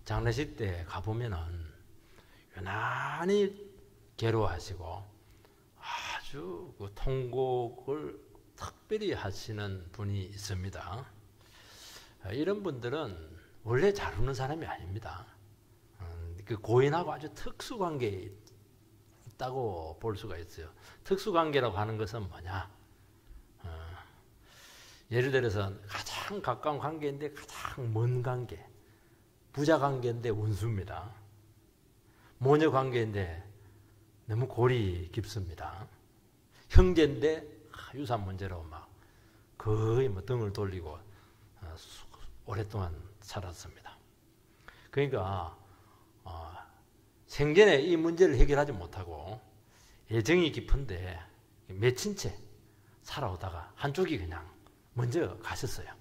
장례식 때 가보면은 유난히 괴로워하시고 아주 그 통곡을 특별히 하시는 분이 있습니다. 이런 분들은 원래 잘 우는 사람이 아닙니다. 그 고인하고 아주 특수관계에 있다고 볼 수가 있어요. 특수관계라고 하는 것은 뭐냐? 예를 들어서 가장 가까운 관계인데 가장 먼 관계, 부자 관계인데 원수입니다. 모녀 관계인데 너무 골이 깊습니다. 형제인데 유산 문제로 막 거의 뭐 등을 돌리고 오랫동안 살았습니다. 그러니까 생전에 이 문제를 해결하지 못하고 애정이 깊은데 맺힌 채 살아오다가 한쪽이 그냥 먼저 가셨어요.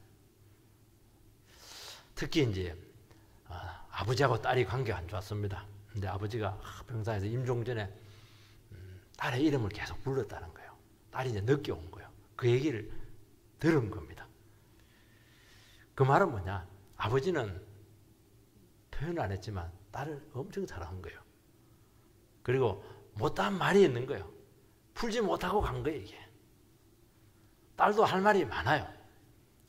특히 이제 아버지하고 딸이 관계가 안 좋았습니다. 근데 아버지가 병상에서 임종 전에 딸의 이름을 계속 불렀다는 거예요. 딸이 이제 늦게 온 거예요. 그 얘기를 들은 겁니다. 그 말은 뭐냐? 아버지는 표현을 안 했지만 딸을 엄청 사랑한 거예요. 그리고 못한 말이 있는 거예요. 풀지 못하고 간 거예요, 이게. 딸도 할 말이 많아요.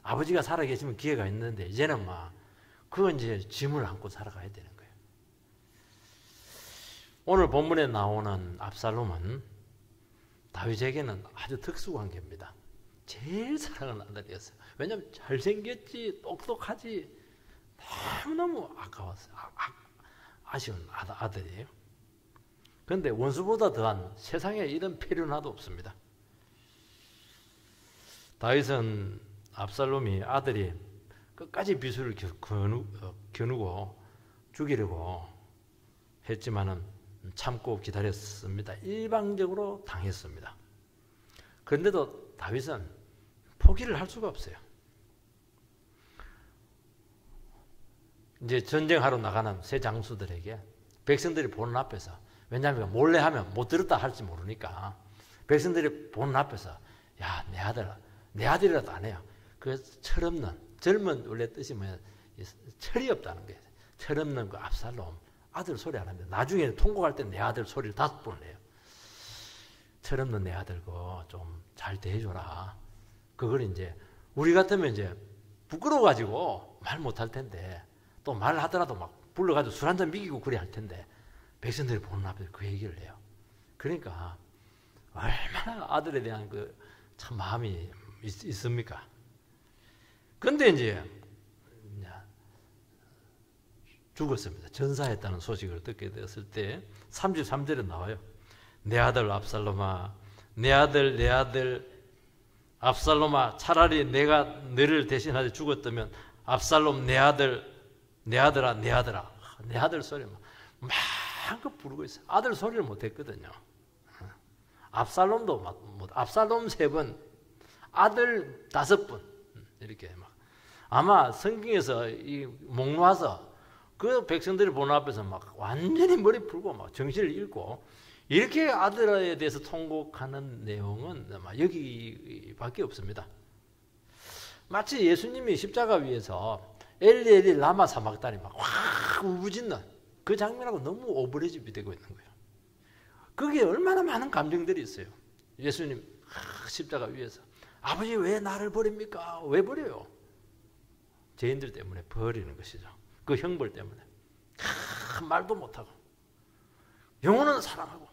아버지가 살아계시면 기회가 있는데 이제는 막 그건 이제 짐을 안고 살아가야 되는 거예요. 오늘 본문에 나오는 압살롬은 다윗에게는 아주 특수관계입니다. 제일 사랑하는 아들이었어요. 왜냐하면 잘생겼지, 똑똑하지, 너무너무 아까웠어요. 아쉬운 아들이에요. 그런데 원수보다 더한 세상에 이런 필요는 없습니다. 다윗은 압살롬이 아들이 끝까지 비수를 겨누고 죽이려고 했지만은 참고 기다렸습니다. 일방적으로 당했습니다. 그런데도 다윗은 포기를 할 수가 없어요. 이제 전쟁하러 나가는 새 장수들에게 백성들이 보는 앞에서, 왜냐하면 몰래 하면 못 들었다 할지 모르니까 백성들이 보는 앞에서 야, 내 아들이라도 안 해요. 그 철없는, 젊은 원래 뜻이 뭐야? 철이 없다는 거예요. 철없는 그 압살롬 아들 소리 안 합니다. 나중에 통곡할 때 내 아들 소리를 5번을 해요. 철없는 내 아들 거 좀 잘 대해줘라. 그걸 이제 우리 같으면 이제 부끄러워가지고 말 못할 텐데, 또 말을 하더라도 막 불러가지고 술 한잔 미기고 그래 할 텐데 백성들이 보는 앞에서 그 얘기를 해요. 그러니까 얼마나 아들에 대한 그 참 마음이 있습니까? 그런데 이제 죽었습니다. 전사했다는 소식을 듣게 되었을 때 33절에 나와요. 내 아들 압살롬아, 내 아들 압살롬아, 차라리 내가 너를 대신하여 죽었다면 압살롬 내 아들아 내 아들 소리 마음껏 부르고 있어요. 아들 소리를 못했거든요. 압살롬도 압살롬 3번, 아들 5번 이렇게 막 아마 성경에서 이 목 놓아서 그 백성들이 보는 앞에서 막 완전히 머리 풀고 막 정신을 잃고 이렇게 아들에 대해서 통곡하는 내용은 아마 여기밖에 없습니다. 마치 예수님이 십자가 위에서 엘리 엘리 라마 사막다니 막 확 울부짖는 그 장면하고 너무 오버레집이 되고 있는 거예요. 거기에 얼마나 많은 감정들이 있어요. 예수님 십자가 위에서 아버지 왜 나를 버립니까? 왜 버려요? 죄인들 때문에 버리는 것이죠. 그 형벌 때문에 말도 못하고 영혼은 사랑하고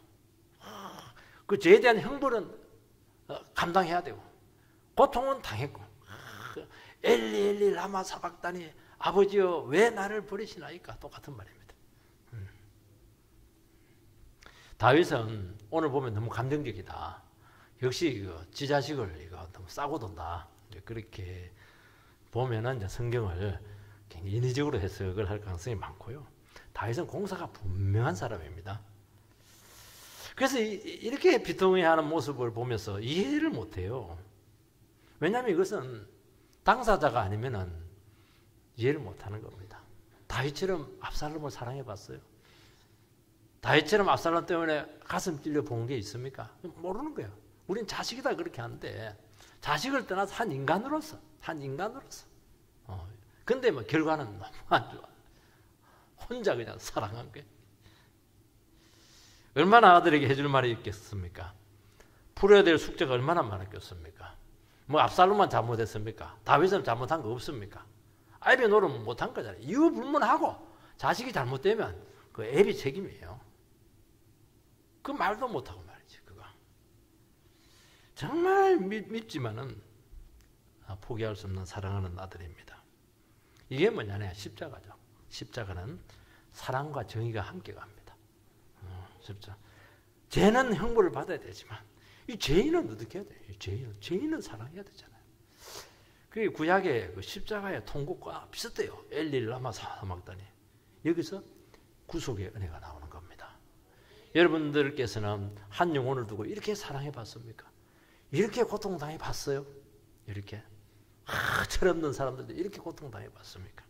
그 죄에 대한 형벌은 감당해야 되고 고통은 당했고 엘리 엘리 라마 사박다니 아버지여 왜 나를 버리시나이까 똑같은 말입니다. 다윗은 오늘 보면 너무 감정적이다. 역시 지 자식을 너무 싸고 돈다. 그렇게 보면은 이제 성경을 굉장히 인위적으로 해석을 할 가능성이 많고요. 다윗은 공사가 분명한 사람입니다. 그래서 이렇게 비통해하는 모습을 보면서 이해를 못해요. 왜냐하면 이것은 당사자가 아니면은 이해를 못하는 겁니다. 다윗처럼 압살롬을 사랑해봤어요? 다윗처럼 압살롬 때문에 가슴 찔려 본 게 있습니까? 모르는 거예요. 우린 자식이다 그렇게 하는데 자식을 떠나서 한 인간으로서 근데 뭐 결과는 너무 안 좋아. 혼자 그냥 사랑한 거예요. 얼마나 아들에게 해줄 말이 있겠습니까? 풀어야 될 숙제가 얼마나 많았겠습니까? 뭐 압살롬만 잘못했습니까? 다윗은 잘못한 거 없습니까? 아비노는 못한 거잖아요. 이유 불문하고 자식이 잘못되면 그 애비 책임이에요. 그 말도 못하고 말이지. 그거 정말 밉지만은 포기할 수 없는 사랑하는 아들입니다. 이게 뭐냐면 십자가죠. 십자가는 사랑과 정의가 함께 갑니다. 십자가. 죄는 형벌을 받아야 되지만 이 죄인은 어떻게 해야 돼요? 죄인은 사랑해야 되잖아요. 그게 구약의 그 십자가의 통곡과 비슷해요. 엘리를 라마 사막다니. 여기서 구속의 은혜가 나오는 겁니다. 여러분들께서는 한 영혼을 두고 이렇게 사랑해 봤습니까? 이렇게 고통당해 봤어요? 이렇게 철없는 사람들도 이렇게 고통당해 봤습니까?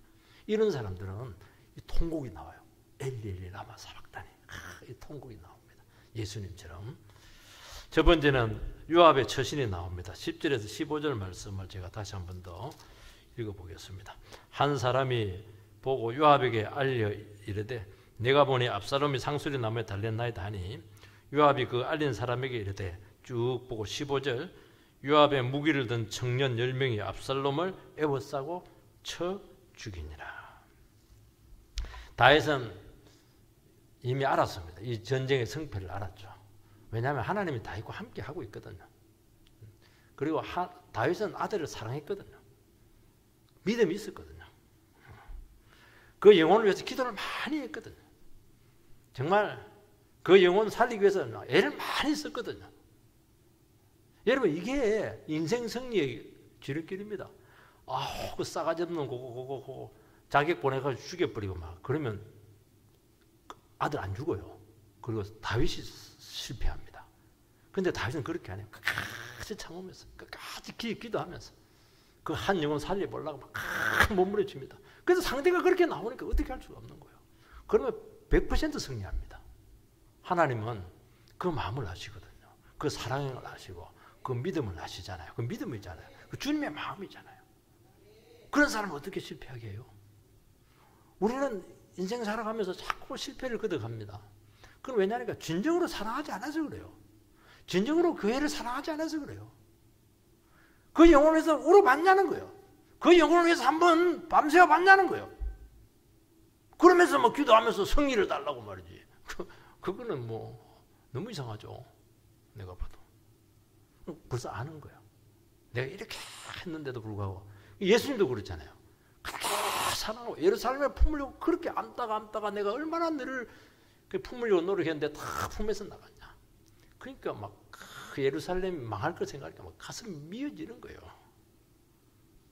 이런 사람들은 이 통곡이 나와요. 엘리 라마 사막다니. 이 통곡이 나옵니다. 예수님처럼. 첫 번째는 요압의 처신이 나옵니다. 10절에서 15절 말씀을 제가 다시 한 번 더 읽어보겠습니다. 한 사람이 보고 요압에게 알려 이르되 내가 보니 압살롬이 상수리 나무에 달렸나이다 하니 요압이 그 알린 사람에게 이르되 쭉 보고 15절 요압의 무기를 든 청년 10명이 압살롬을 에워싸고 쳐 죽이니라. 다윗은 이미 알았습니다. 이 전쟁의 성패를 알았죠. 왜냐하면 하나님이 다윗과 함께 하고 있거든요. 그리고 다윗은 아들을 사랑했거든요. 믿음이 있었거든요. 그 영혼을 위해서 기도를 많이 했거든요. 정말 그 영혼 살리기 위해서 애를 많이 썼거든요. 여러분 이게 인생 승리의 지름길입니다. 그 싸가지 없는 거 자격 보내가지고 죽여버리고 막 그러면 아들 안 죽어요. 그리고 다윗이 실패합니다. 그런데 다윗은 그렇게 안 해요. 끝까지 참으면서 끝까지 기도하면서 그 한 영혼 살려보려고 막 몸부림칩니다. 그래서 상대가 그렇게 나오니까 어떻게 할 수가 없는 거예요. 그러면 100% 승리합니다. 하나님은 그 마음을 아시거든요. 그 사랑을 아시고 그 믿음을 아시잖아요. 그 믿음이잖아요. 그 주님의 마음이잖아요. 그런 사람은 어떻게 실패하게 해요? 우리는 인생 살아가면서 자꾸 실패를 거듭합니다. 그럼 왜냐니까 진정으로 사랑하지 않아서 그래요. 진정으로 교회를 사랑하지 않아서 그래요. 그 영혼을 위해서 울어봤냐는 거예요. 그 영혼을 위해서 한번 밤새워 봤냐는 거예요. 그러면서 뭐 기도하면서 성의를 달라고 말이지. 그거는 뭐 너무 이상하죠. 내가 봐도. 벌써 아는 거예요. 내가 이렇게 했는데도 불구하고 예수님도 그랬잖아요. 그렇게 사랑하고 예루살렘에 품으려고 그렇게 안다가 내가 얼마나 너를 품으려고 노력했는데 다 품에서 나갔냐. 그러니까 막 그 예루살렘이 망할 걸 생각하니까 막 가슴이 미어지는 거예요.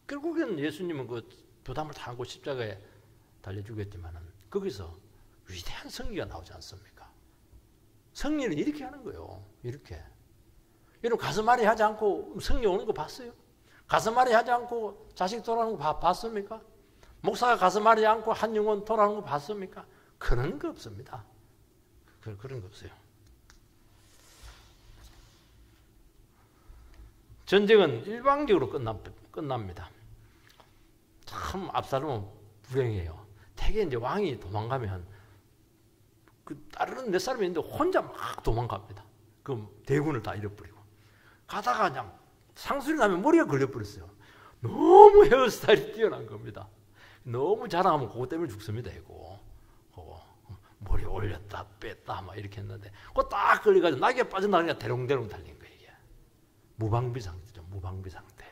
결국엔 예수님은 그 부담을 다 안고 십자가에 달려 죽였지만은 거기서 위대한 승리가 나오지 않습니까? 승리는 이렇게 하는 거예요. 이렇게. 여러분 가슴앓이 하지 않고 승리 오는 거 봤어요? 가슴앓이 하지 않고 자식 돌아오는 거 봤습니까? 목사가 가슴앓이 않고 한 영혼 돌아오는 거 봤습니까? 그런 거 없습니다. 그런 거 없어요. 전쟁은 일방적으로 끝납니다. 참 압살롬은 불행해요. 대개 이제 왕이 도망가면 그 다른 몇 사람이 있는데 혼자 막 도망갑니다. 그 대군을 다 잃어버리고 가다가 그냥 상술이 나면 머리가 걸려버렸어요. 너무 헤어스타일이 뛰어난 겁니다. 너무 자랑하면 그거 때문에 죽습니다. 이거 머리 올렸다 뺐다 막 이렇게 했는데 그거 딱 걸려가지고 낙에 빠져나가니까 대롱대롱 달린 거예요. 이게 무방비 상태죠. 무방비 상태.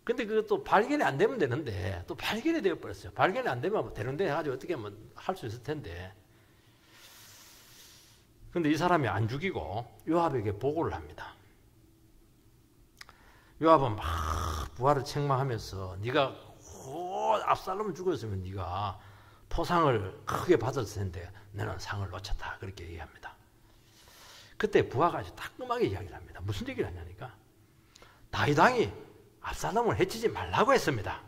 근데 그것도 발견이 안 되면 되는데 또 발견이 되어버렸어요. 발견이 안 되면 뭐 대롱대롱 해가지고 어떻게 하면 할 수 있을 텐데. 근데 이 사람이 안 죽이고 요압에게 보고를 합니다. 요압은 막 부하를 책망하면서 네가 압살롬을 죽였으면 네가 포상을 크게 받았을 텐데 너는 상을 놓쳤다. 그렇게 얘기합니다. 그때 부하가 아주 따끔하게 이야기를 합니다. 무슨 얘기를 하냐니까 다윗 왕이 압살롬을 해치지 말라고 했습니다.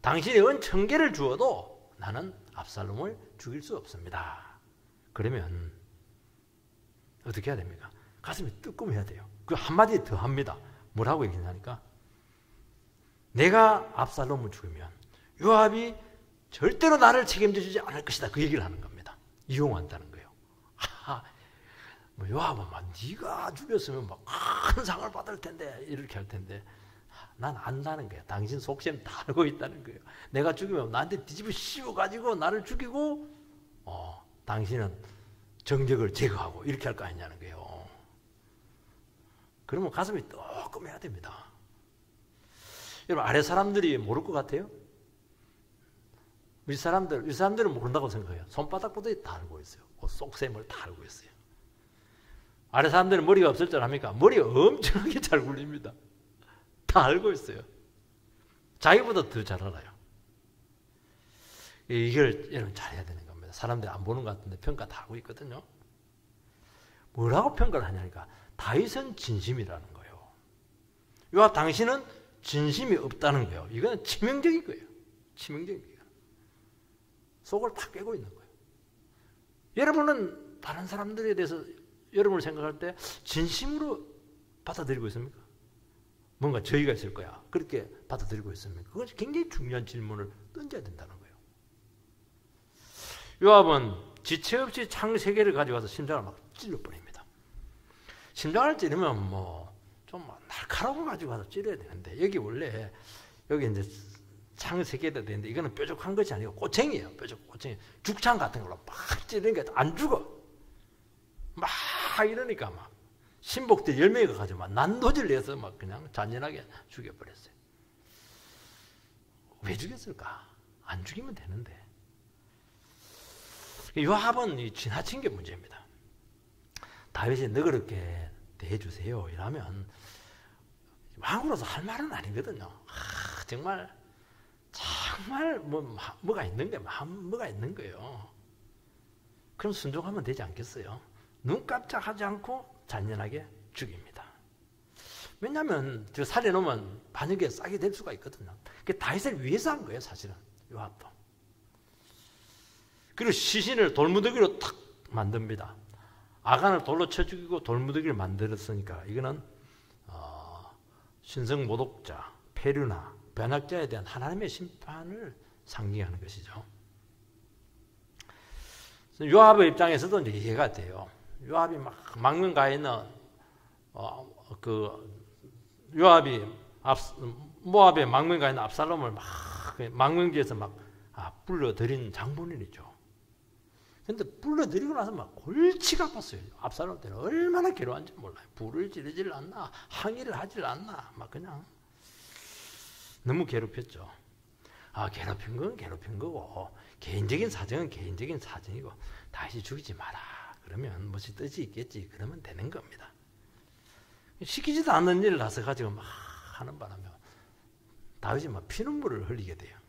당신이 은 1000개를 주어도 나는 압살롬을 죽일 수 없습니다. 그러면 어떻게 해야 됩니까? 가슴이 뜨끔해야 돼요. 그 한마디 더 합니다. 뭐라고 얘기하냐니까 내가 압살롬을 죽이면 요압이 절대로 나를 책임져 주지 않을 것이다. 그 얘기를 하는 겁니다. 이용한다는 거예요. 뭐 요압은 막 네가 죽였으면 막 큰 상을 받을 텐데 이렇게 할 텐데 난 안다는 거예요. 당신 속셈 다 알고 있다는 거예요. 내가 죽이면 나한테 뒤집어 씌워가지고 나를 죽이고 당신은 정적을 제거하고 이렇게 할 거 아니냐는 거예요. 그러면 가슴이 뜨끔해야 됩니다. 여러분 아래 사람들이 모를 것 같아요? 위 사람들은 모른다고 생각해요. 손바닥보다 다 알고 있어요. 속셈을 다 알고 있어요. 아래 사람들은 머리가 없을 줄 압니까? 머리가 엄청나게 잘 굴립니다. 다 알고 있어요. 자기보다 더 잘 알아요. 이걸 여러분 잘해야 되는 겁니다. 사람들이 안 보는 것 같은데 평가 다 하고 있거든요. 뭐라고 평가를 하냐니까 다윗은 진심이라는 거예요. 요압 당신은 진심이 없다는 거예요. 이거는 치명적인 거예요. 치명적인 거예요. 속을 다 깨고 있는 거예요. 여러분은 다른 사람들에 대해서 여러분을 생각할 때 진심으로 받아들이고 있습니까? 뭔가 저희가 있을 거야. 그렇게 받아들이고 있습니까? 그것이 굉장히 중요한 질문을 던져야 된다는 거예요. 요압은 지체 없이 창 3개를 가져가서 심장을 막 찔러버립니다. 심장을 찌르면 뭐 좀 날카로운 거 가지고 가서 찌려야 되는데 여기 원래 여기 이제 창 3개가 되는데 이거는 뾰족한 것이 아니고 꼬챙이에요. 꼬챙이. 죽창 같은 걸로 막 찌르니까 안 죽어. 막 이러니까 막 신복들 10명이 가지고 막 난도질 내서 막 그냥 잔인하게 죽여버렸어요. 왜 죽였을까? 안 죽이면 되는데. 요압은 지나친 게 문제입니다. 다윗이 너그럽게 대해주세요 이러면 왕으로서 할 말은 아니거든요. 정말 뭐가 있는 게 뭐가 있는 거예요. 그럼 순종하면 되지 않겠어요? 눈 깜짝하지 않고 잔인하게 죽입니다. 왜냐하면 살해놓으면 반역에 싸게 될 수가 있거든요. 그게 다윗을 위해서 한 거예요, 사실은. 요압도. 그리고 시신을 돌무더기로 탁 만듭니다. 아간을 돌로 쳐 죽이고 돌무더기를 만들었으니까 이거는 신성 모독자, 폐류나 변학자에 대한 하나님의 심판을 상징하는 것이죠. 요압의 입장에서도 이제 이해가 돼요. 요압이 막 망명가에 있는 요압이 모압의 망명가에 있는 압살롬을 막 망명지에서 막 불러들인 장본인이죠. 근데 불러들이고 나서 막 골치가 아팠어요. 압살롬 때는 얼마나 괴로웠는지 몰라요. 불을 지르질 않나, 항의를 하질 않나, 막 그냥 너무 괴롭혔죠. 괴롭힌 건 괴롭힌 거고 개인적인 사정은 개인적인 사정이고 다시 죽이지 마라. 그러면 무슨 뜻이 있겠지. 그러면 되는 겁니다. 시키지도 않는 일을 나서 가지고 막 하는 바람에 다윗이 막 피눈물을 흘리게 돼요.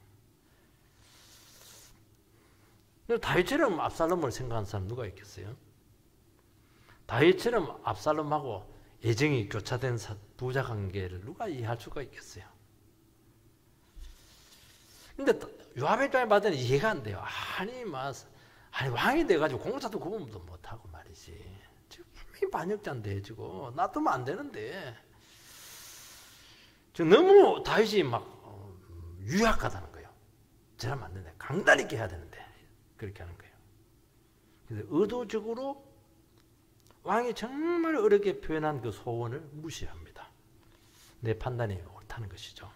다윗처럼 압살롬을 생각하는 사람 누가 있겠어요? 다윗처럼 압살롬하고 애정이 교차된 부자 관계를 누가 이해할 수가 있겠어요? 근데 요압의 입장에 봤을 때는 이해가 안 돼요. 아니 왕이 돼가지고 공사도 구분도 못하고 말이지. 지금 분명히 반역자인데 지금 놔두면 안 되는데 지금 너무 다윗이 막 유약하다는 거예요. 저러면 안 되는데 강단 있게 해야 되는데 그렇게 하는 거예요. 그래서 의도적으로 왕이 정말 어렵게 표현한 그 소원을 무시합니다. 내 판단이 옳다는 것이죠.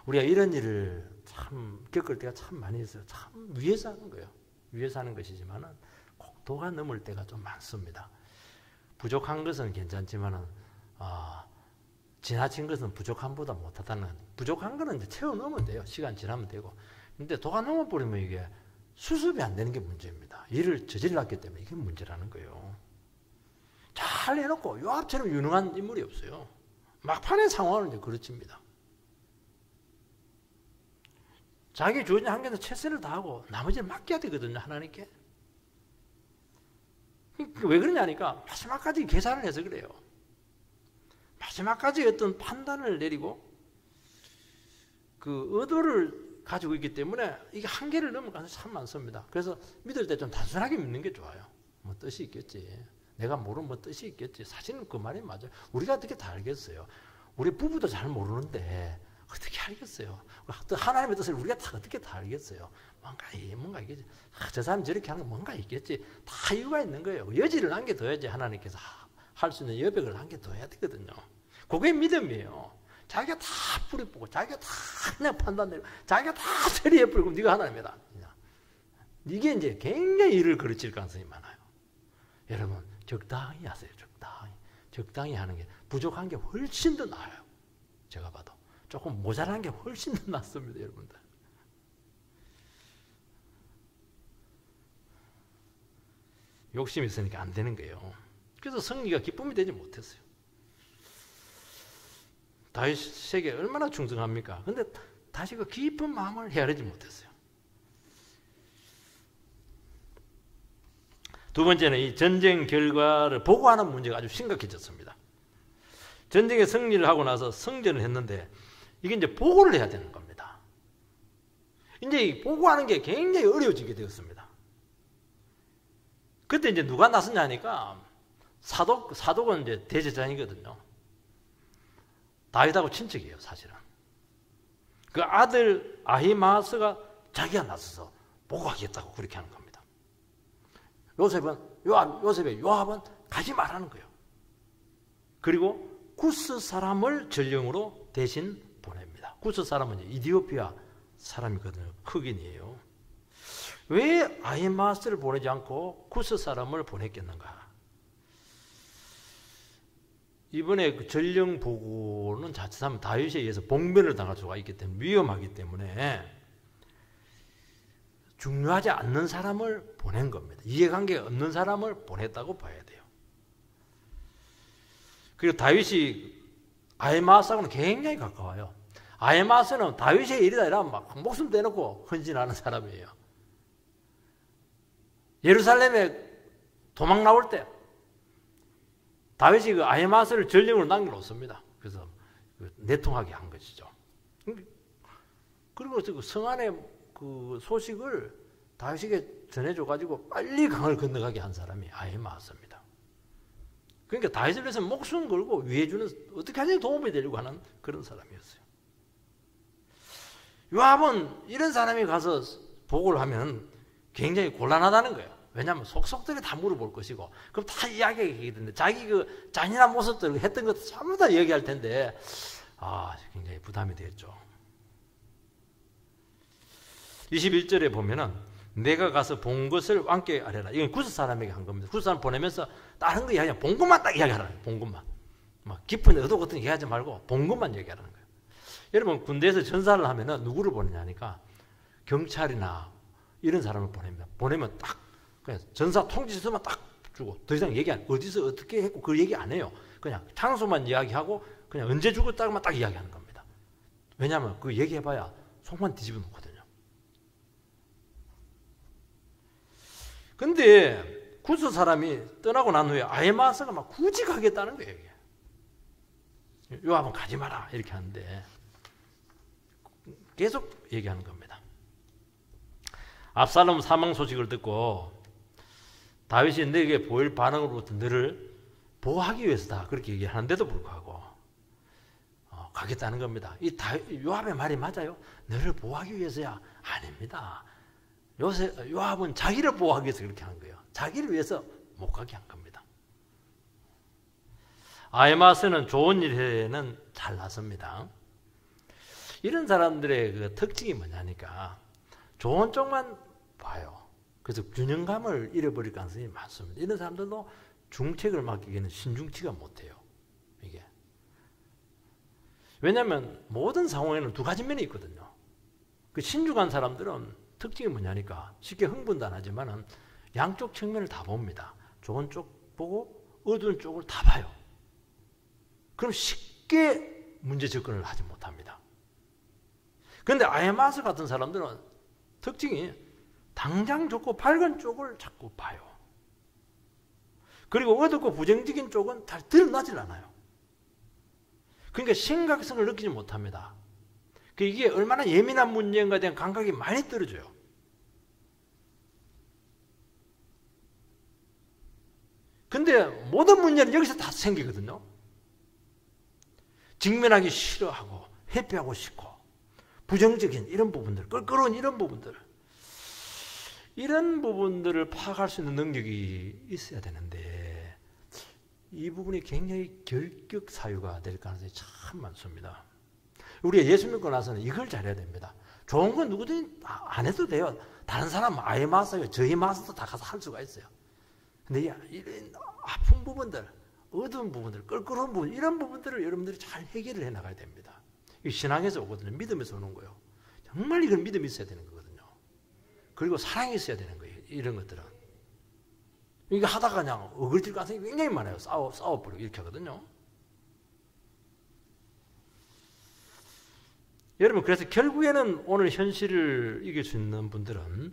우리가 이런 일을 참 겪을 때가 참 많이 있어요. 참 위에서 하는 거예요. 위에서 하는 것이지만은 꼭 도가 넘을 때가 좀 많습니다. 부족한 것은 괜찮지만은 지나친 것은 부족함보다 못하다는, 부족한 거는 이제 채워 넣으면 돼요. 시간 지나면 되고. 근데 도가 넘어버리면 이게 수습이 안 되는 게 문제입니다. 일을 저질렀기 때문에 이게 문제라는 거예요. 잘 해놓고 요압처럼 유능한 인물이 없어요. 막판의 상황은 이제 그렇습니다. 자기 주어진 한계에서 최선을 다하고 나머지를 맡겨야 되거든요, 하나님께. 왜 그러냐니까 마지막까지 계산을 해서 그래요. 마지막까지 어떤 판단을 내리고 그 의도를 가지고 있기 때문에 이게 한계를 넘을 가능성이 참 많습니다. 그래서 믿을 때 좀 단순하게 믿는 게 좋아요. 뭐 뜻이 있겠지. 내가 모르는 뭐 뜻이 있겠지. 사실은 그 말이 맞아요. 우리가 어떻게 다 알겠어요. 우리 부부도 잘 모르는데 어떻게 알겠어요? 또 하나님의 뜻을 우리가 다 어떻게 다 알겠어요? 뭔가 있겠지. 저 사람이 저렇게 하는 거 뭔가 있겠지. 다 이유가 있는 거예요. 여지를 남겨둬야지 하나님께서 할 수 있는 여백을 남겨둬야 되거든요. 그게 믿음이에요. 자기가 다 뿌리 뽑고 자기가 다 그냥 판단 내리고 자기가 다 처리해 버리고 네가 하나님이다. 이게 이제 굉장히 일을 그르칠 가능성이 많아요. 여러분 적당히 하세요. 적당히 하는 게 부족한 게 훨씬 더 나아요. 제가 봐도 조금 모자란 게 훨씬 더 낫습니다. 여러분들. 욕심이 있으니까 안 되는 거예요. 그래서 승리가 기쁨이 되지 못했어요. 다윗에게 얼마나 충성합니까? 근데 다시 그 깊은 마음을 헤아리지 못했어요. 두 번째는 이 전쟁 결과를 보고하는 문제가 아주 심각해졌습니다. 전쟁에 승리를 하고 나서 성전을 했는데 이게 이제 보고를 해야 되는 겁니다. 이제 이 보고하는 게 굉장히 어려워지게 되었습니다. 그때 이제 누가 나섰냐 하니까 사독은 이제 대제사장이거든요. 다윗하고 친척이에요, 사실은. 그 아들 아히마아스가 자기가 나서서 보고하겠다고 그렇게 하는 겁니다. 요압은 가지 말라는 거예요. 그리고 구스 사람을 전령으로 대신 보냅니다. 구스 사람은 이제 이디오피아 사람이거든요. 흑인이에요. 왜 아히마아스를 보내지 않고 구스 사람을 보냈겠는가? 이번에 그 전령 보고는 자칫하면 다윗에 의해서 봉변을 당할 수가 있기 때문에 위험하기 때문에 중요하지 않는 사람을 보낸 겁니다. 이해관계가 없는 사람을 보냈다고 봐야 돼요. 그리고 다윗이 아히마아스하고는 굉장히 가까워요. 아히마아스는 다윗의 일이다 이러면 막 목숨 떼놓고 헌신하는 사람이에요. 예루살렘에 도망 나올 때 다윗이 그 아히마아스를 전령으로 남겨놓습니다. 그래서 내통하게 한 것이죠. 그리고 그 성 안에 그 소식을 다윗에게 전해줘가지고 빨리 강을 건너가게 한 사람이 아히마아스입니다. 그러니까 다윗을 위해서 목숨 걸고 위해주는 어떻게 하든지 도움이 되려고 하는 그런 사람이었어요. 요압은 이런 사람이 가서 보고를 하면 굉장히 곤란하다는 거예요. 왜냐하면 속속들이 다 물어볼 것이고 그럼 다 이야기하게 되는데 자기 그 잔인한 모습들 했던 것도 전부 다 얘기할 텐데 굉장히 부담이 되겠죠. 21절에 보면은 내가 가서 본 것을 왕께 아뢰라. 이건 구스 사람에게 한 겁니다. 구스 사람 보내면서 다른 거 이야기하면 본 것만 딱 이야기하라는 거예요. 본 것만. 막 깊은 의도 같은 거 얘기하지 말고 본 것만 얘기하라는 거예요. 여러분 군대에서 전사를 하면은 누구를 보내냐 하니까 경찰이나 이런 사람을 보냅니다. 보내면 딱 그냥 전사 통지서만 딱 주고 더 이상 얘기 안 해요. 어디서 어떻게 했고 그 얘기 안 해요. 그냥 장소만 이야기하고 그냥 언제 죽었다고만 딱 이야기하는 겁니다. 왜냐하면 그 얘기해봐야 속만 뒤집어 놓거든요. 근데 구스 사람이 떠나고 난 후에 아히마아스가 막 굳이 가겠다는 거예요. 요압은 가지 마라 이렇게 하는데 계속 얘기하는 겁니다. 압살롬 사망 소식을 듣고 다윗이 너에게 보일 반응으로부터 너를 보호하기 위해서다 그렇게 얘기하는데도 불구하고 가겠다는 겁니다. 이 요압의 말이 맞아요? 너를 보호하기 위해서야? 아닙니다. 요압은 자기를 보호하기 위해서 그렇게 한 거예요. 자기를 위해서 못 가게 한 겁니다. 아히마아스는 좋은 일에는 잘 나섭니다. 이런 사람들의 그 특징이 뭐냐니까 좋은 쪽만 봐요. 그래서 균형감을 잃어버릴 가능성이 많습니다. 이런 사람들도 중책을 맡기기에는 신중치가 못해요. 이게. 왜냐하면 모든 상황에는 두 가지 면이 있거든요. 그 신중한 사람들은 특징이 뭐냐니까 쉽게 흥분도 안 하지만은 양쪽 측면을 다 봅니다. 좋은 쪽 보고 어두운 쪽을 다 봐요. 그럼 쉽게 문제 접근을 하지 못합니다. 그런데 아히마아스 같은 사람들은 특징이 당장 좋고 밝은 쪽을 자꾸 봐요. 그리고 어둡고 부정적인 쪽은 잘 드러나질 않아요. 그러니까 심각성을 느끼지 못합니다. 이게 얼마나 예민한 문제인가에 대한 감각이 많이 떨어져요. 근데 모든 문제는 여기서 다 생기거든요. 직면하기 싫어하고 회피하고 싶고 부정적인 이런 부분들, 껄끄러운 이런 부분들, 이런 부분들을 파악할 수 있는 능력이 있어야 되는데 이 부분이 굉장히 결격 사유가 될 가능성이 참 많습니다. 우리가 예수 믿고 나서는 이걸 잘해야 됩니다. 좋은 건 누구든지 안 해도 돼요. 다른 사람 아예 마서요. 저희 마서도 다 가서 할 수가 있어요. 근데 이런 아픈 부분들, 어두운 부분들, 껄끄러운 부분, 이런 부분들을 여러분들이 잘 해결을 해 나가야 됩니다. 이 신앙에서 오거든요. 믿음에서 오는 거예요. 정말 이건 믿음이 있어야 되는 거거든요. 그리고 사랑이 있어야 되는 거예요. 이런 것들은. 이게 하다가 그냥 어글질 가능성이 굉장히 많아요. 싸워버리고 이렇게 하거든요. 여러분, 그래서 결국에는 오늘 현실을 이길 수 있는 분들은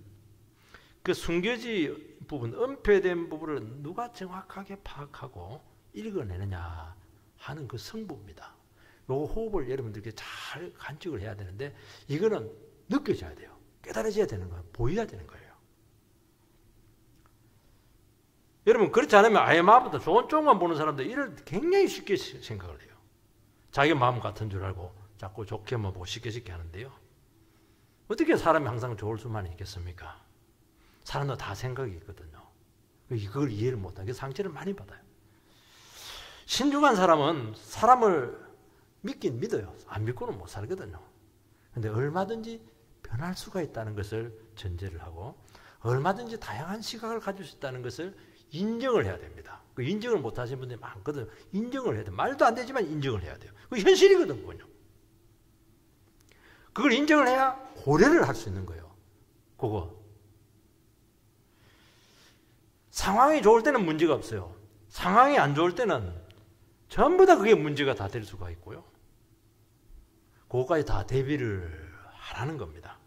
그 숨겨진 부분, 은폐된 부분을 누가 정확하게 파악하고 읽어내느냐 하는 그 성부입니다. 요 호흡을 여러분들께 잘 간직을 해야 되는데 이거는 느껴져야 돼요. 깨달아져야 되는 거예요. 보여야 되는 거예요. 여러분, 그렇지 않으면 아예 마음보다 좋은 쪽만 보는 사람들 이를 굉장히 쉽게 생각을 해요. 자기 마음 같은 줄 알고 자꾸 좋게만 보고 쉽게 하는데요. 어떻게 사람이 항상 좋을 수만 있겠습니까? 사람도 다 생각이 있거든요. 이걸 이해를 못하게 상처를 많이 받아요. 신중한 사람은 사람을 믿긴 믿어요. 안 믿고는 못 살거든요. 그런데 얼마든지 변할 수가 있다는 것을 전제를 하고 얼마든지 다양한 시각을 가질 수 있다는 것을 인정을 해야 됩니다. 그 인정을 못 하시는 분들이 많거든요. 인정을 해야 돼요. 말도 안 되지만 인정을 해야 돼요. 그게 현실이거든, 그건요. 그걸 인정을 해야 고려를 할 수 있는 거예요. 그거. 상황이 좋을 때는 문제가 없어요. 상황이 안 좋을 때는 전부 다 그게 문제가 다 될 수가 있고요. 그거까지 다 대비를 하라는 겁니다.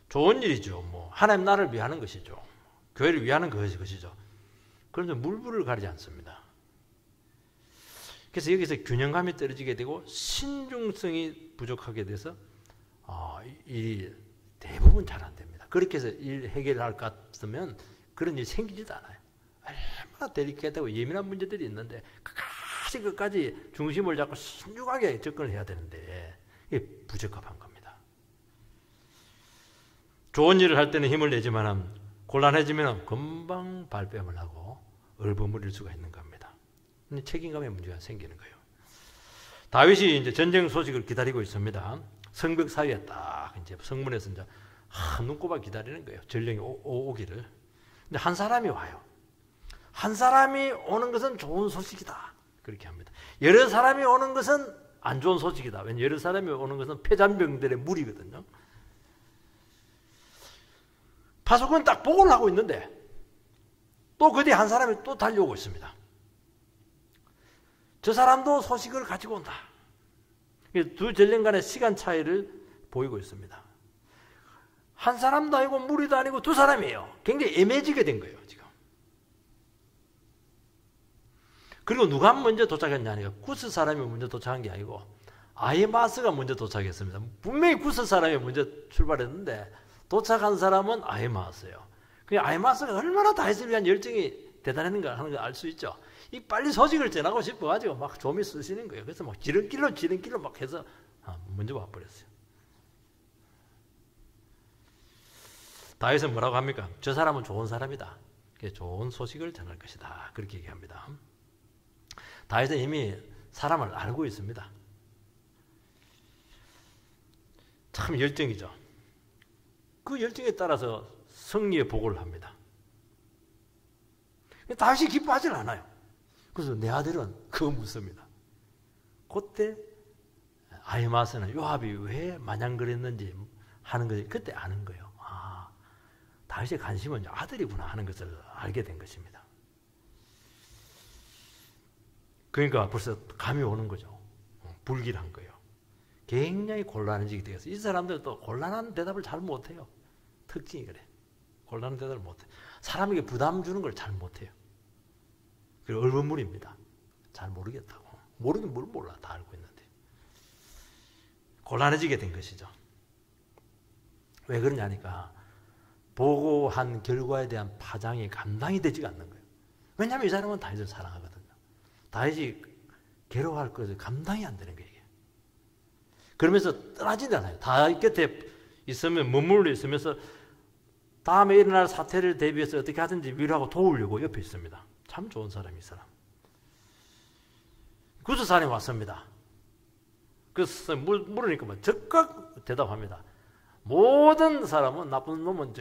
좋은 일이죠. 뭐 하나님 나라를 위하는 것이죠. 교회를 위하는 것이죠. 그런데 물불을 가리지 않습니다. 그래서 여기서 균형감이 떨어지게 되고 신중성이 부족하게 돼서 일이 대부분 잘 안 됩니다. 그렇게 해서 일 해결할 것 같으면 그런 일이 생기지도 않아요. 얼마나 데리케이트하고 예민한 문제들이 있는데 끝까지 중심을 잡고 신중하게 접근을 해야 되는데 이게 부적합한 겁니다. 좋은 일을 할 때는 힘을 내지만 곤란해지면 금방 발뺌을 하고 얼버무릴 수가 있는 겁니다. 책임감의 문제가 생기는 거예요. 다윗이 이제 전쟁 소식을 기다리고 있습니다. 성벽 사이에 딱 이제 성문에서 이제 눈꼽아 기다리는 거예요. 전령이 오기를. 근데 한 사람이 와요. 한 사람이 오는 것은 좋은 소식이다. 그렇게 합니다. 여러 사람이 오는 것은 안 좋은 소식이다. 왜냐하면 여러 사람이 오는 것은 패잔병들의 무리거든요. 파수꾼은 딱 보고를 하고 있는데 또 그 뒤에 한 사람이 또 달려오고 있습니다. 저 사람도 소식을 가지고 온다. 두 전령 간의 시간 차이를 보이고 있습니다. 한 사람도 아니고 무리도 아니고 두 사람이에요. 굉장히 애매해지게 된 거예요, 지금. 그리고 누가 먼저 도착했냐니까 구스 사람이 먼저 도착한 게 아니고 아히마스가 먼저 도착했습니다. 분명히 구스 사람이 먼저 출발했는데 도착한 사람은 아히마스예요. 아히마스가 얼마나 다윗을 위한 열정이 대단했는가 하는 걸 알 수 있죠. 이 빨리 소식을 전하고 싶어가지고 막 좀이 쓰시는 거예요. 그래서 막 지름길로 막 해서 먼저 와버렸어요. 다윗은 뭐라고 합니까? 저 사람은 좋은 사람이다. 좋은 소식을 전할 것이다. 그렇게 얘기합니다. 다윗은 이미 사람을 알고 있습니다. 참 열정이죠. 그 열정에 따라서 승리의 보고를 합니다. 다윗이 기뻐하지 않아요. 그래서 내 아들은 그거 묻습니다. 그때 아히마스는 요압이 왜 마냥 그랬는지 하는 것을 그때 아는 거예요. 다윗의 관심은 아들이구나 하는 것을 알게 된 것입니다. 그러니까 벌써 감이 오는 거죠. 불길한 거예요. 굉장히 곤란해지게 되어서 이 사람들은 또 곤란한 대답을 잘 못해요. 특징이 그래. 곤란한 대답을 못해. 사람에게 부담 주는 걸 잘 못해요. 그리고 얼버무립니다. 잘 모르겠다고. 모르긴 뭘 몰라. 다 알고 있는데. 곤란해지게 된 것이죠. 왜 그러냐니까 보고한 결과에 대한 파장이 감당이 되지가 않는 거예요. 왜냐하면 이 사람은 다윗을 사랑하거든요. 다윗이 괴로워할 것을 감당이 안 되는 거예요. 그러면서 떠나지 않아요. 다윗 곁에 있으면 머물러 있으면서 다음에 일어날 사태를 대비해서 어떻게 하든지 위로하고 도우려고 옆에 있습니다. 참 좋은 사람이 이 사람. 구스사람이 왔습니다. 그래서 물으니까 즉각 대답합니다. 모든 사람은 나쁜 놈은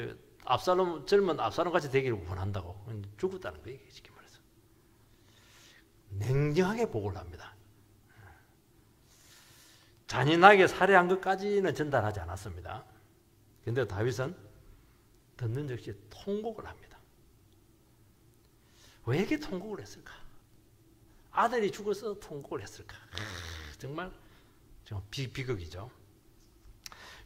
압살롬 젊은 압살롬같이 되기를 원한다고 죽었다는 거예요. 쉽게 말해서 냉정하게 보고를 합니다. 잔인하게 살해한 것까지는 전달하지 않았습니다. 그런데 다윗은 듣는 즉시 통곡을 합니다. 왜 이렇게 통곡을 했을까? 아들이 죽어서 통곡을 했을까? 정말 비극이죠.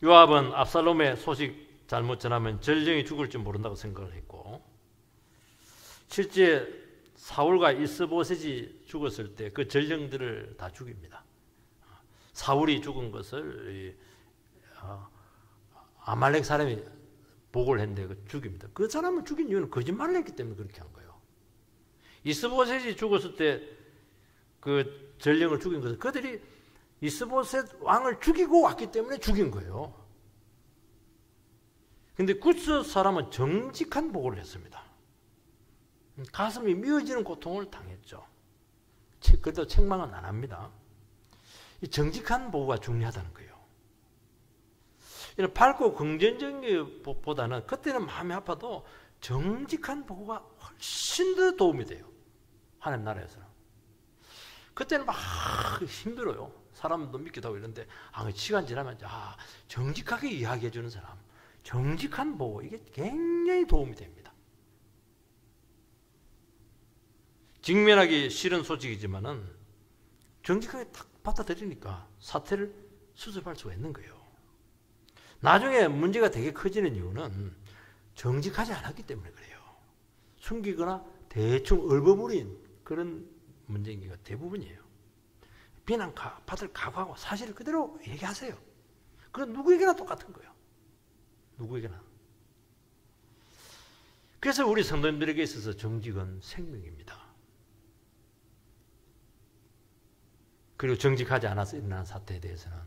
요압은 압살롬의 소식 잘못 전하면 전령이 죽을 줄 모른다고 생각을 했고, 실제 사울과 이스보셋이 죽었을 때 그 전령들을 다 죽입니다. 사울이 죽은 것을 아말렉 사람이 보고를 했는데 죽입니다. 그 사람을 죽인 이유는 거짓말을 했기 때문에 그렇게 한 거예요. 이스보셋이 죽었을 때 그 전령을 죽인 것은 그들이 이스보셋 왕을 죽이고 왔기 때문에 죽인 거예요. 그런데 구스 사람은 정직한 보고를 했습니다. 가슴이 미어지는 고통을 당했죠. 그래도 책망은 안 합니다. 이 정직한 보고가 중요하다는 거예요. 이런 밝고 긍정적인 보다는 그때는 마음이 아파도 정직한 보고가 훨씬 더 도움이 돼요. 하나님 나라에서는. 그때는 막 힘들어요. 사람도 믿기도 하고 이런데 시간 지나면 정직하게 이야기해 주는 사람, 정직한 보고, 이게 굉장히 도움이 됩니다. 직면하기 싫은 소식이지만은 정직하게 딱 받아들이니까 사태를 수습할 수가 있는 거예요. 나중에 문제가 되게 커지는 이유는 정직하지 않았기 때문에 그래요. 숨기거나 대충 얼버무린 그런 문제인 게 대부분이에요. 비난 받을 각오하고 사실을 그대로 얘기하세요. 그건 누구에게나 똑같은 거예요. 누구에게나. 그래서 우리 성도님들에게 있어서 정직은 생명입니다. 그리고 정직하지 않아서 일어난 사태에 대해서는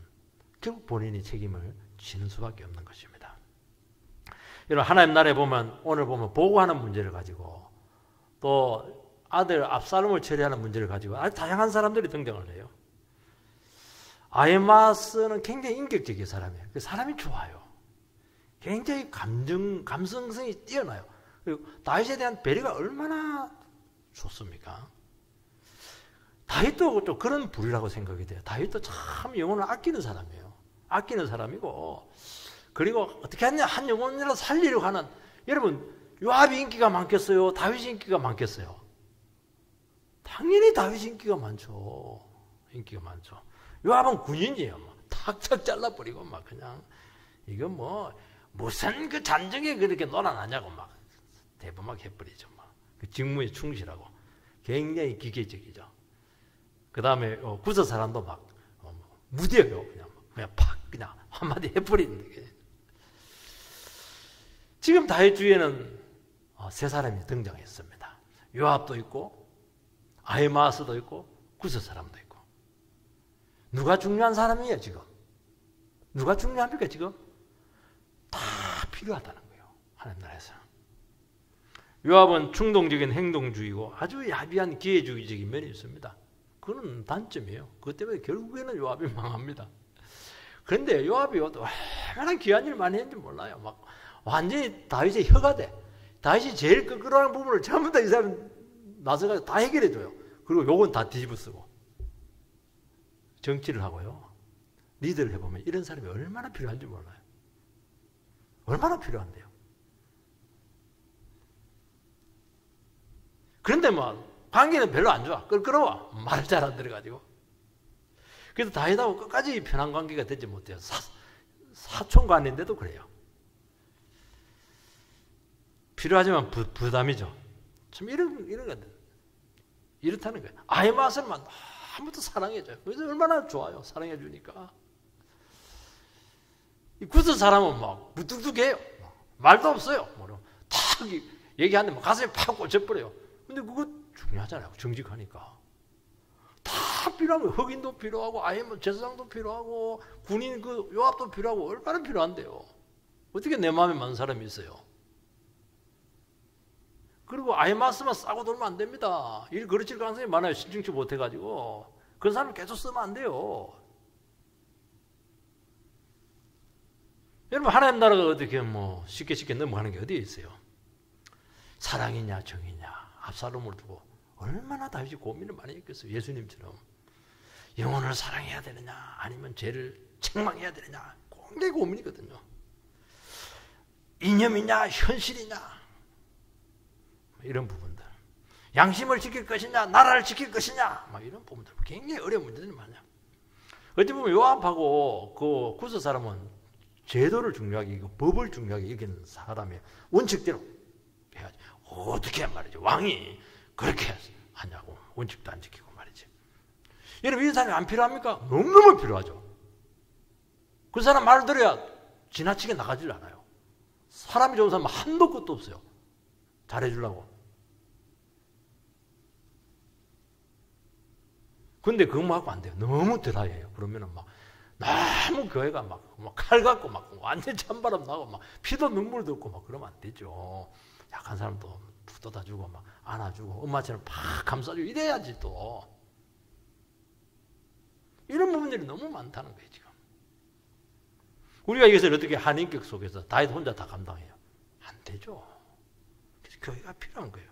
결국 본인이 책임을 지는 수밖에 없는 것입니다. 여러분, 하나님 나라에 보면, 오늘 보면 보고하는 문제를 가지고 또 아들 압살롬을 처리하는 문제를 가지고 아주 다양한 사람들이 등장을 해요. 아히마스는 굉장히 인격적인 사람이에요. 그 사람이 좋아요. 굉장히 감성성이 뛰어나요. 그리고 다윗에 대한 배려가 얼마나 좋습니까? 다윗도 또 그런 부류라고 생각이 돼요. 다윗도 참 영혼을 아끼는 사람이에요. 아끼는 사람이고, 그리고 어떻게 하냐, 한 영혼이라도 살리려고 하는, 여러분, 요압이 인기가 많겠어요? 다윗이 인기가 많겠어요? 당연히 다윗이 인기가 많죠. 인기가 많죠. 요압은 군인이에요. 탁탁 잘라버리고 막 그냥, 이거 무슨 그 잔정에 그렇게 놀아나냐고 막 대범하게 해버리죠. 막 그 직무에 충실하고 굉장히 기계적이죠. 그 다음에 구서 사람도 막 무뎌요. 그냥 팍 그냥 한마디 해버리는 게. 지금 다윗 주위에는 세 사람이 등장했습니다. 요압도 있고 아히마스도 있고 구서 사람도 있고. 누가 중요한 사람이에요 지금? 누가 중요합니까 지금? 다 필요하다는 거예요. 하나님 나라에서. 요압은 충동적인 행동주의고 아주 야비한 기회주의적인 면이 있습니다. 그건 단점이에요. 그것 때문에 결국에는 요압이 망합니다. 그런데 요압이 얼마나 귀한 일 많이 했는지 몰라요. 막 완전히 다윗의 혀가 돼. 다윗이 제일 끄끄러운 부분을 전부 다 이 사람 나서가지고 다 해결해줘요. 그리고 요건 다 뒤집어 쓰고. 정치를 하고요. 리더를 해보면 이런 사람이 얼마나 필요한지 몰라요. 얼마나 필요한데요. 그런데 관계는 별로 안 좋아. 껄끄러워. 말 잘 안 들어가지고. 그래서 다윗하고 끝까지 편한 관계가 되지 못해요. 사촌관인데도 그래요. 필요하지만 부담이죠. 참 이런 것들. 이렇다는 거예요. 아히마스만 아무도 사랑해줘요. 그래서 얼마나 좋아요. 사랑해주니까. 이 구스 사람은 막 무뚝뚝해요. 말도 없어요. 탁 얘기하는데 가슴에 팍 꽂혀버려요. 근데 그거 중요하잖아요. 정직하니까. 다 필요하면 흑인도 필요하고 아니면 제사장도 필요하고 군인 그 요압도 필요하고 얼마나 필요한데요. 어떻게 내 마음에 맞는 사람이 있어요? 그리고 아이마스만 싸고 돌면 안 됩니다. 일 그르칠 가능성이 많아요. 신중치 못해가지고. 그런 사람을 계속 쓰면 안 돼요. 여러분, 하나님 나라가 어떻게 뭐 쉽게 넘어가는 게 어디에 있어요? 사랑이냐 정이냐 압살롬을 두고 얼마나 다윗이 고민을 많이 했겠어요. 예수님처럼 영혼을 사랑해야 되느냐 아니면 죄를 책망해야 되느냐 굉장히 고민이거든요. 이념이냐 현실이냐 이런 부분들, 양심을 지킬 것이냐 나라를 지킬 것이냐 막 이런 부분들 굉장히 어려운 문제들이 많아요. 어찌 보면 요압하고 그 구스 사람은 제도를 중요하게 여기고 법을 중요하게 여기는 사람이에요. 원칙대로 해야지. 어떻게 말이죠. 왕이 그렇게 하냐고. 원칙도 안 지키고 말이지. 여러분 이런 사람이 안 필요합니까? 너무너무 필요하죠. 그 사람 말을 들어야 지나치게 나가질 않아요. 사람이 좋은 사람은 한도 끝도 없어요. 잘해주려고. 근데 그거 하고 안 돼요. 너무 드라이해요. 그러면은 막 너무 교회가 막 칼 갖고 막 완전 찬바람 나고 막 피도 눈물도 없고 막 그러면 안 되죠. 약한 사람도 붙어다주고 막 안아주고 엄마처럼 팍 감싸주고 이래야지 또. 이런 부분들이 너무 많다는 거예요 지금. 우리가 이것을 어떻게 한 인격 속에서 다윗 혼자 다 감당해요? 안 되죠. 그래서 교회가 필요한 거예요.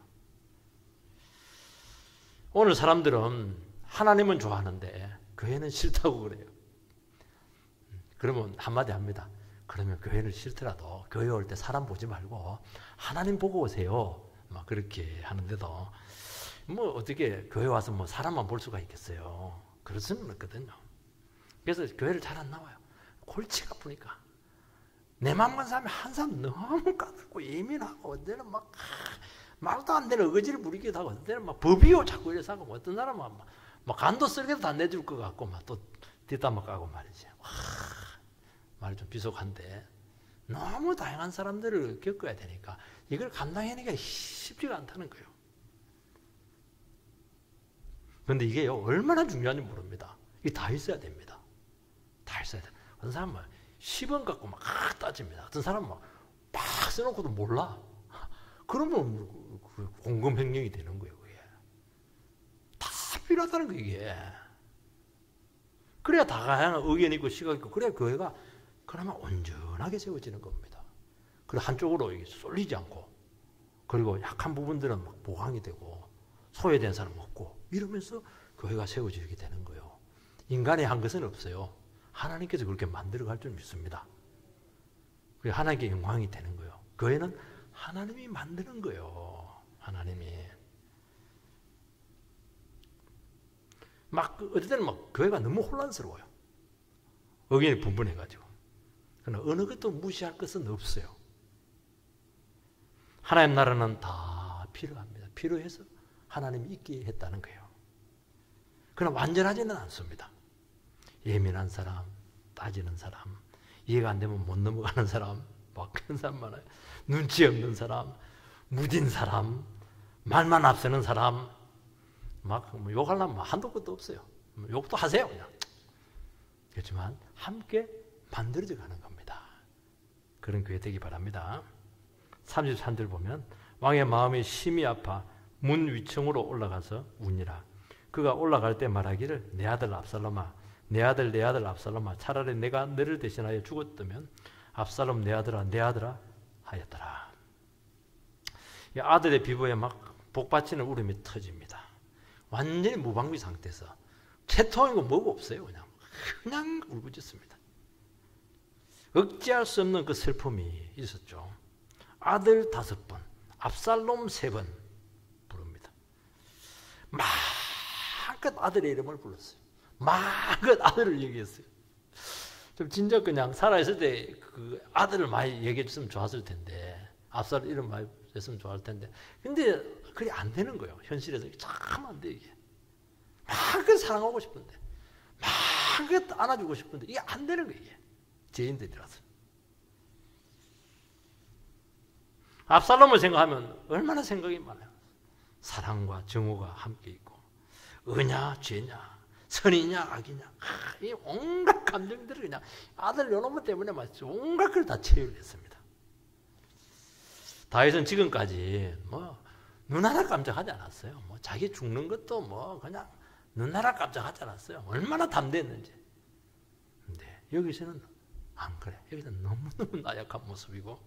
오늘 사람들은 하나님은 좋아하는데 교회는 싫다고 그래요. 그러면 한마디 합니다. 그러면 교회를 싫더라도 교회 올 때 사람 보지 말고 하나님 보고 오세요. 막 그렇게 하는데도 뭐 어떻게 교회 와서 뭐 사람만 볼 수가 있겠어요. 그럴 수는 없거든요. 그래서 교회를 잘 안 나와요. 골치가 아프니까. 내 마음 간 사람이 한 사람 너무 까다롭고 예민하고 어때는 막 말도 안 되는 어거지를 부리기도 하고 어때는 막 법이요 자꾸 이래서 하고 어떤 사람은 막 간도 쓸게도 다 내줄 것 같고 막 또 뒷담화 까고 말이지. 말이 좀 비속한데 너무 다양한 사람들을 겪어야 되니까 이걸 감당하기가 쉽지가 않다는 거예요. 그런데 이게요 얼마나 중요한지 모릅니다. 이게 다 있어야 됩니다. 다 있어야 돼요. 어떤 사람은 10원 갖고 막 따집니다. 어떤 사람은 막 써놓고도 몰라. 그러면 공금횡령이 되는 거예요. 그게. 다 필요하다는 거예요. 이게. 그래야 다양한 의견이 있고 시각이 있고 그래야 교회가 그나마 온전하게 세워지는 겁니다. 그리고 한쪽으로 쏠리지 않고 그리고 약한 부분들은 막 보강이 되고 소외된 사람 없고 이러면서 교회가 세워지게 되는 거예요. 인간이 한 것은 없어요. 하나님께서 그렇게 만들어갈 줄 믿습니다. 그게 하나님께 영광이 되는 거예요. 교회는 하나님이 만드는 거예요. 하나님이. 막 어떨 때는 막 교회가 너무 혼란스러워요. 의견이 분분해가지고. 그러나 어느 것도 무시할 것은 없어요. 하나님 나라는 다 필요합니다. 필요해서 하나님이 있게 했다는 거예요. 그러나 완전하지는 않습니다. 예민한 사람, 따지는 사람, 이해가 안 되면 못 넘어가는 사람, 막 그런 사람 많아요. 눈치 없는 사람, 무딘 사람, 말만 앞서는 사람, 막 욕하려면 한도 끝도 없어요. 욕도 하세요, 그냥. 그렇지만 함께 만들어져 가는 겁니다. 그런 교회 되기 바랍니다. 33절 보면 왕의 마음이 심히 아파 문 위층으로 올라가서 우니라. 그가 올라갈 때 말하기를 내 아들 압살롬아 내 아들 압살롬아 차라리 내가 너를 대신하여 죽었다면 압살롬 내 아들아 하였더라. 이 아들의 피부에 막 복받치는 울음이 터집니다. 완전히 무방비 상태에서 채통이고 뭐고 없어요. 그냥 울부짖습니다. 억제할 수 없는 그 슬픔이 있었죠. 아들 5번, 압살롬 3번 부릅니다. 마음껏 아들의 이름을 불렀어요. 마음껏 아들을 얘기했어요. 좀 진짜 그냥 살아있을 때 그 아들을 많이 얘기해 줬으면 좋았을 텐데, 압살롬 이름 많이 했으면 좋았을 텐데, 근데 그게 안 되는 거예요. 현실에서 참 안 돼 이게. 마음껏 사랑하고 싶은데, 마음껏 안아주고 싶은데 이게 안 되는 거예요. 이게. 죄인들이라서. 압살롬을 생각하면 얼마나 생각이 많아요. 사랑과 정오가 함께 있고 은냐 죄냐 선이냐 악이냐 이 온갖 감정들을 그냥 아들 요놈 때문에 막 온갖 걸 다 체유를 했습니다. 다윗은 지금까지 뭐 눈 하나 깜짝하지 않았어요. 뭐 자기 죽는 것도 뭐 그냥 눈 하나 깜짝하지 않았어요. 얼마나 담대했는지. 근데 여기서는 안 그래. 여기서는 너무너무 나약한 모습이고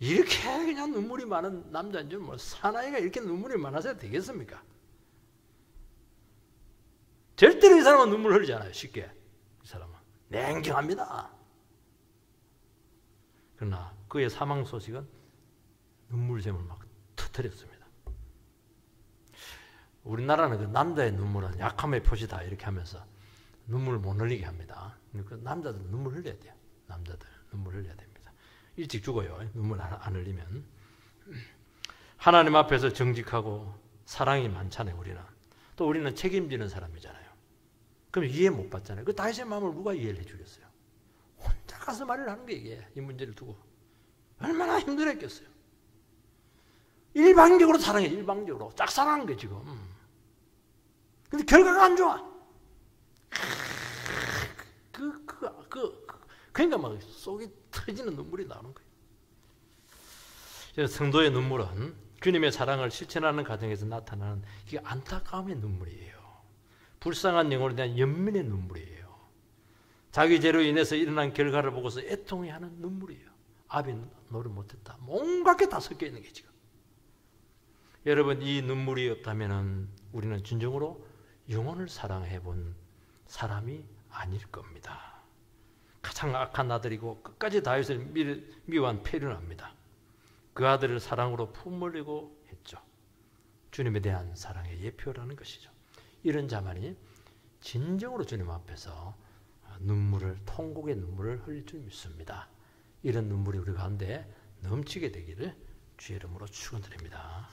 이렇게 그냥 눈물이 많은 남자인 줄 뭐 사나이가 이렇게 눈물이 많아서 되겠습니까? 절대로 이 사람은 눈물 흘리지 않아요. 쉽게. 이 사람은 냉정합니다. 그러나 그의 사망 소식은 눈물샘을 막 터뜨렸습니다. 우리나라는 그 남자의 눈물은 약함의 표시다 이렇게 하면서 눈물을 못 흘리게 합니다. 그 남자들 눈물 흘려야 돼요. 남자들 눈물 흘려야 됩니다. 일찍 죽어요. 눈물 안 흘리면. 하나님 앞에서 정직하고 사랑이 많잖아요. 또 우리는 책임지는 사람이잖아요. 그럼 이해 못 받잖아요. 그 다윗의 마음을 누가 이해를 해주겠어요? 혼자 가서 말을 하는 게 이게 이 문제를 두고 얼마나 힘들었겠어요. 일방적으로 사랑해. 일방적으로 짝사랑한 게 지금. 근데 결과가 안 좋아. 그러니까 막 속이 터지는 눈물이 나오는 거예요. 성도의 눈물은 주님의 사랑을 실천하는 과정에서 나타나는 이게 안타까움의 눈물이에요. 불쌍한 영혼에 대한 연민의 눈물이에요. 자기 죄로 인해서 일어난 결과를 보고서 애통해하는 눈물이에요. 아비 노를 못했다. 온갖 게 다 섞여 있는 게 지금. 여러분 이 눈물이 없다면 우리는 진정으로 영혼을 사랑해 본 사람이 아닐 겁니다. 가장 악한 아들이고 끝까지 다윗을 미워한 페륜합니다. 그 아들을 사랑으로 품으려고 했죠. 주님에 대한 사랑의 예표라는 것이죠. 이런 자만이 진정으로 주님 앞에서 통곡의 눈물을 흘릴 줄 믿습니다. 이런 눈물이 우리 가운데 넘치게 되기를 주의 이름으로 축원드립니다.